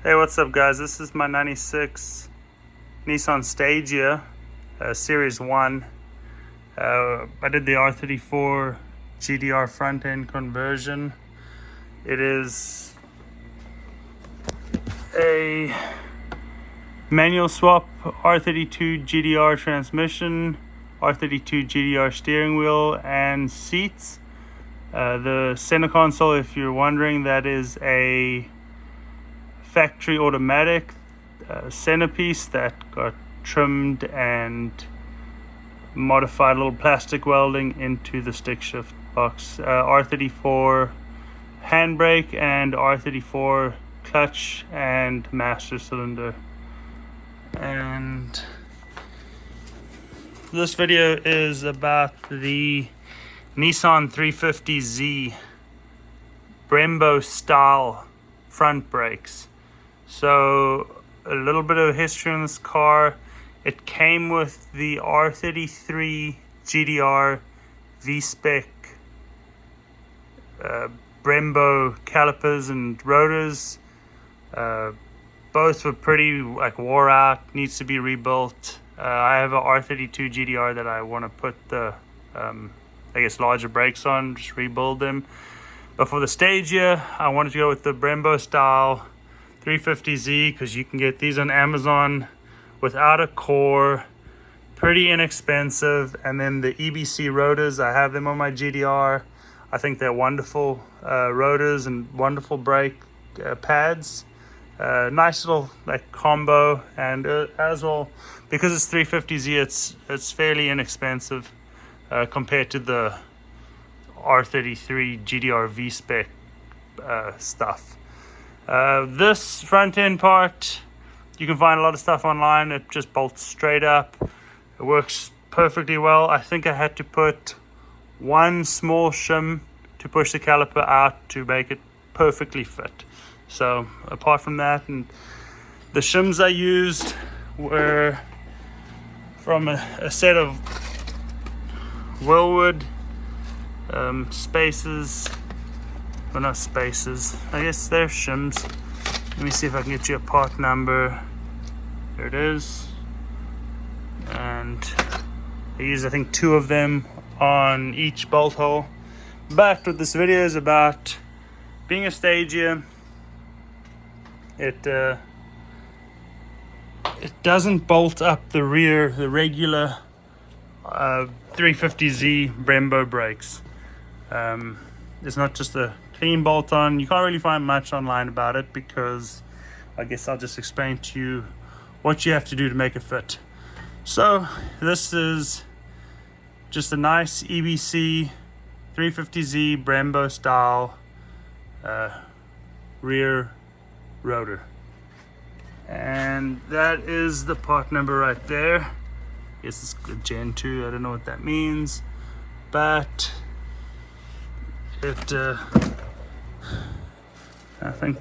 Hey, what's up guys? This is my 96 Nissan Stagea Series 1. I did the R34 GDR front end conversion. It is a manual swap R32 GDR transmission, R32 GDR steering wheel and seats. The center console, if you're wondering, that is a factory automatic centerpiece that got trimmed and modified, a little plastic welding into the stick shift box. R34 handbrake and R34 clutch and master cylinder. And this video is about the Nissan 350Z Brembo style front brakes. So a little bit of history on this car. It came with the R33 GDR V-Spec Brembo calipers and rotors. Both were pretty wore out, needs to be rebuilt. I have a R32 GDR that I want to put the larger brakes on, just rebuild them. But for the Stagea, I wanted to go with the Brembo style 350Z because you can get these on Amazon without a core, pretty inexpensive. And then the EBC rotors, I have them on my GDR. I think they're wonderful rotors and wonderful brake pads. Nice little combo, and as well, because it's 350Z, it's fairly inexpensive compared to the R33 GDR V-Spec stuff. This front end part, you can find a lot of stuff online. It just bolts straight up. It works perfectly well. I think I had to put one small shim to push the caliper out to make it perfectly fit. So apart from that, and the shims I used were from a set of Willwood spacers. Well, not spacers, I guess they're shims. Let me see if I can get you a part number. There it is. And I used, I think, 2 of them on each bolt hole. But what this video is about, being a Stagea, it doesn't bolt up the rear, the regular 350Z Brembo brakes. It's not just a clean bolt on. You can't really find much online about it, because I guess I'll just explain to you what you have to do to make it fit. So this is just a nice EBC 350Z Brembo style rear rotor, and that is the part number right there. I guess it's a Gen 2, I don't know what that means, but it I think.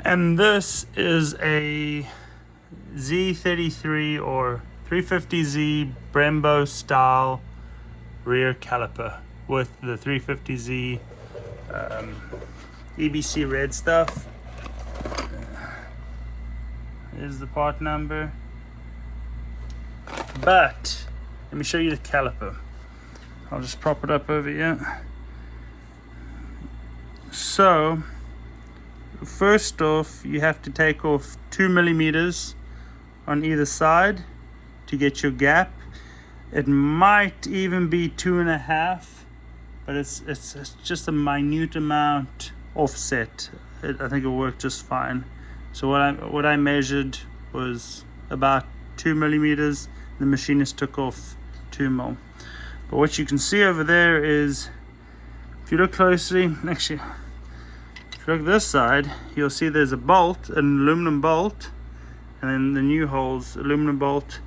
And this is a Z33 or 350Z Brembo style rear caliper with the 350Z EBC red stuff. Here's the part number. But let me show you the caliper. I'll just prop it up over here. So first off, you have to take off 2 millimeters on either side to get your gap. It might even be 2.5, but it's just a minute amount offset. I think it'll work just fine. So what I measured was about 2 millimeters. The machinist took off 2 mil. But what you can see over there is, if you look closely, actually, if you look this side, you'll see there's a bolt, an aluminum bolt, and then the new hole's aluminum bolt.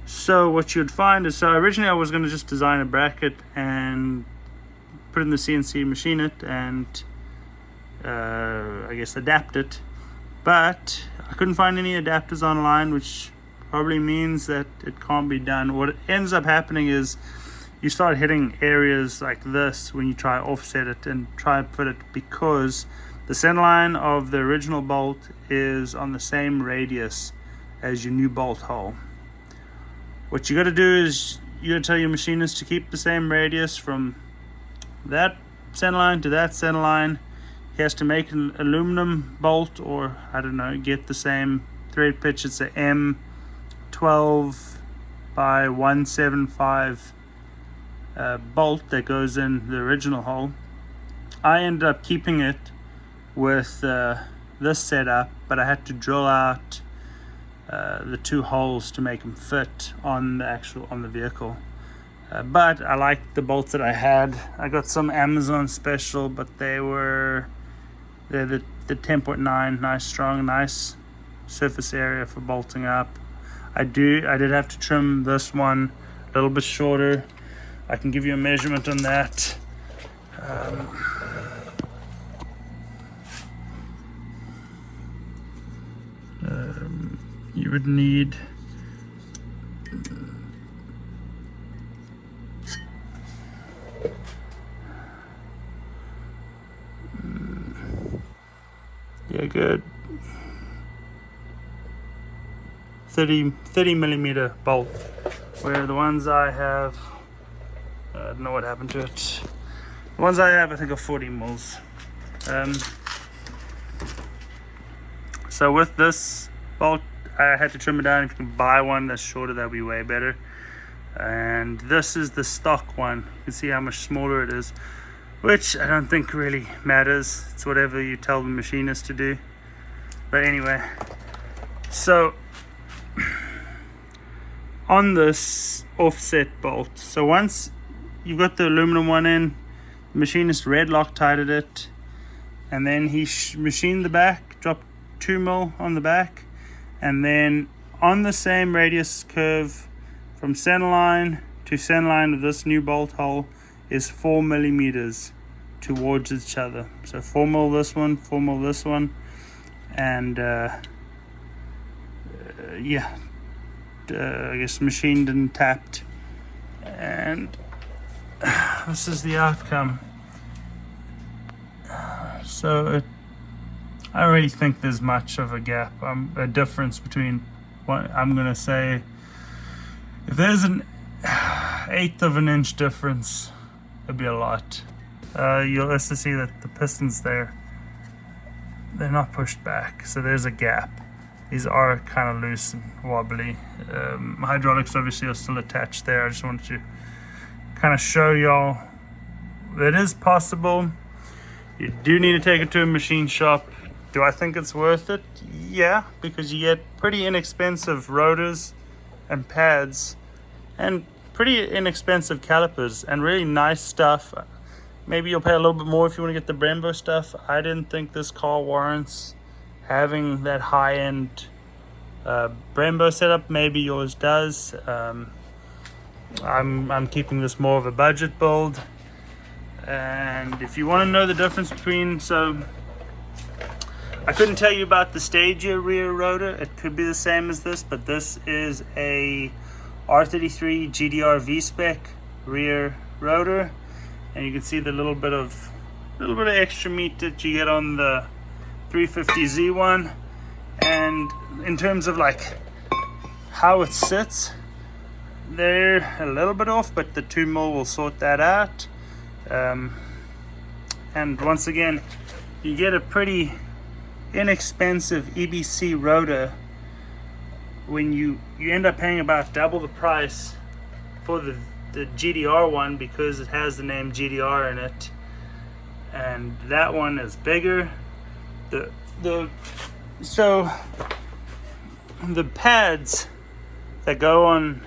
So what you'd find is, so originally I was going to just design a bracket and put it in the CNC, machine it, and I guess adapt it. But I couldn't find any adapters online, which probably means that it can't be done. What ends up happening is you start hitting areas like this when you try offset it and try and put it, because the center line of the original bolt is on the same radius as your new bolt hole. What you got to do is you got to tell your machinist to keep the same radius from that center line to that center line. He has to make an aluminum bolt, or I don't know, get the same thread pitch. It's a M12 by 175 bolt that goes in the original hole. I ended up keeping it with this setup, but I had to drill out the two holes to make them fit on the vehicle. But I liked the bolts that I had. I got some Amazon special, but they're the 10.9, nice strong, nice surface area for bolting up. I did have to trim this one a little bit shorter. I can give you a measurement on that. You would need good 30 millimeter bolt, where the ones I have, I don't know what happened to it. The ones I have, I think, are 40 mils. So with this bolt, I had to trim it down. If you can buy one that's shorter, that'd be way better. And this is the stock one. You can see how much smaller it is, which I don't think really matters. It's whatever you tell the machinist to do. But anyway, so on this offset bolt, so once you've got the aluminum one in, the machinist red Loctited it, and then he machined the back, dropped 2 mil on the back, and then on the same radius curve from center line to center line of this new bolt hole is 4 millimeters towards each other. So 4 mil this one, 4 mil this one, and I guess machined and tapped, and this is the outcome. So I don't really think there's much of a gap, a difference between what I'm gonna say. If there's an 1/8 of an inch difference, it'd be a lot. You'll also see that the pistons there, they're not pushed back, so there's a gap. These are kind of loose and wobbly. Hydraulics obviously are still attached there. I just wanted to kind of show y'all that it is possible. You do need to take it to a machine shop. Do I think it's worth it? Yeah, because you get pretty inexpensive rotors and pads and pretty inexpensive calipers and really nice stuff. Maybe you'll pay a little bit more if you want to get the Brembo stuff. I didn't think this car warrants having that high-end Brembo setup. Maybe yours does. I'm keeping this more of a budget build. And if you want to know the difference between, so I couldn't tell you about the Stagea rear rotor. It could be the same as this, but this is a R33 GDR V-Spec rear rotor, and you can see the little bit of extra meat that you get on the 350Z one. And in terms of like how it sits, they're a little bit off, but the 2 mil will sort that out. And once again, you get a pretty inexpensive EBC rotor when you end up paying about double the price for the GDR one, because it has the name GDR in it, and that one is bigger. So the pads that go on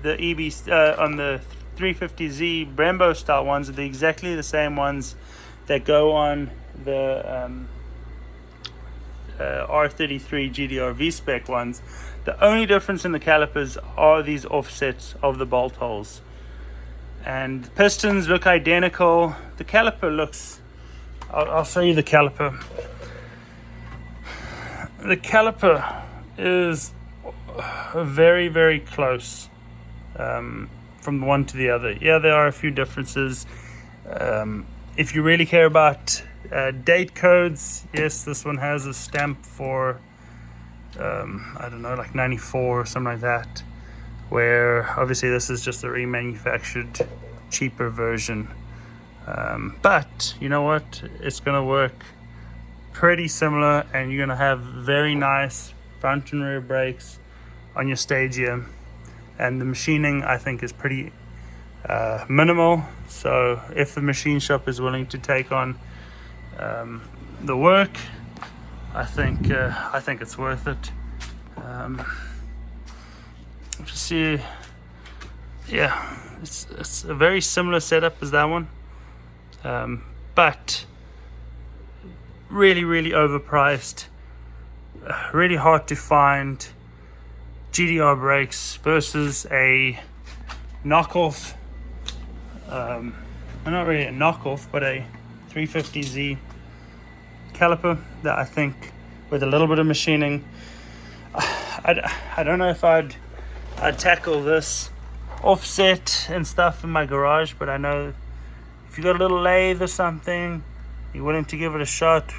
the on the 350Z Brembo style ones are exactly the same ones that go on the R33 GDR V-Spec ones. The only difference in the calipers are these offsets of the bolt holes, and the pistons look identical. The caliper looks, I'll show you the caliper. The caliper is very, very close from from one to the other. Yeah, there are a few differences. If you really care about date codes, yes, this one has a stamp for I don't know, like 94 or something like that, where obviously this is just a remanufactured cheaper version. But you know what, it's gonna work pretty similar, and you're gonna have very nice front and rear brakes on your Stagea, and the machining I think is pretty minimal. So if the machine shop is willing to take on the work, I think it's worth it. Just see, yeah, it's a very similar setup as that one, but really overpriced, really hard to find GDR brakes versus a knockoff, not really a knockoff, but a 350Z caliper that I think with a little bit of machining, I don't know if I'd tackle this offset and stuff in my garage, but I know if you got a little lathe or something, you're willing to give it a shot,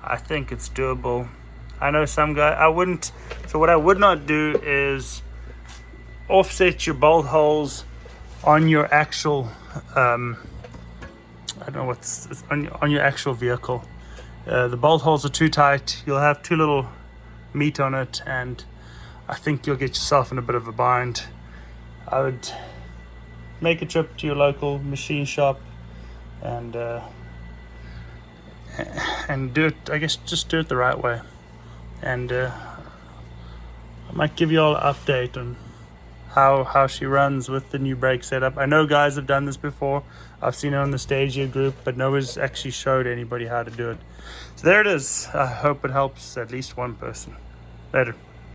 I think it's doable. I know some guy, I wouldn't, so what I would not do is offset your bolt holes on your actual, I don't know what's, on your actual vehicle. The bolt holes are too tight, you'll have too little meat on it, and I think you'll get yourself in a bit of a bind. I would make a trip to your local machine shop and do it, I guess, just do it the right way. And I might give you all an update on how she runs with the new brake setup. I know guys have done this before. I've seen it on the Stagea group, but nobody's actually showed anybody how to do it. So there it is. I hope it helps at least one person. Later.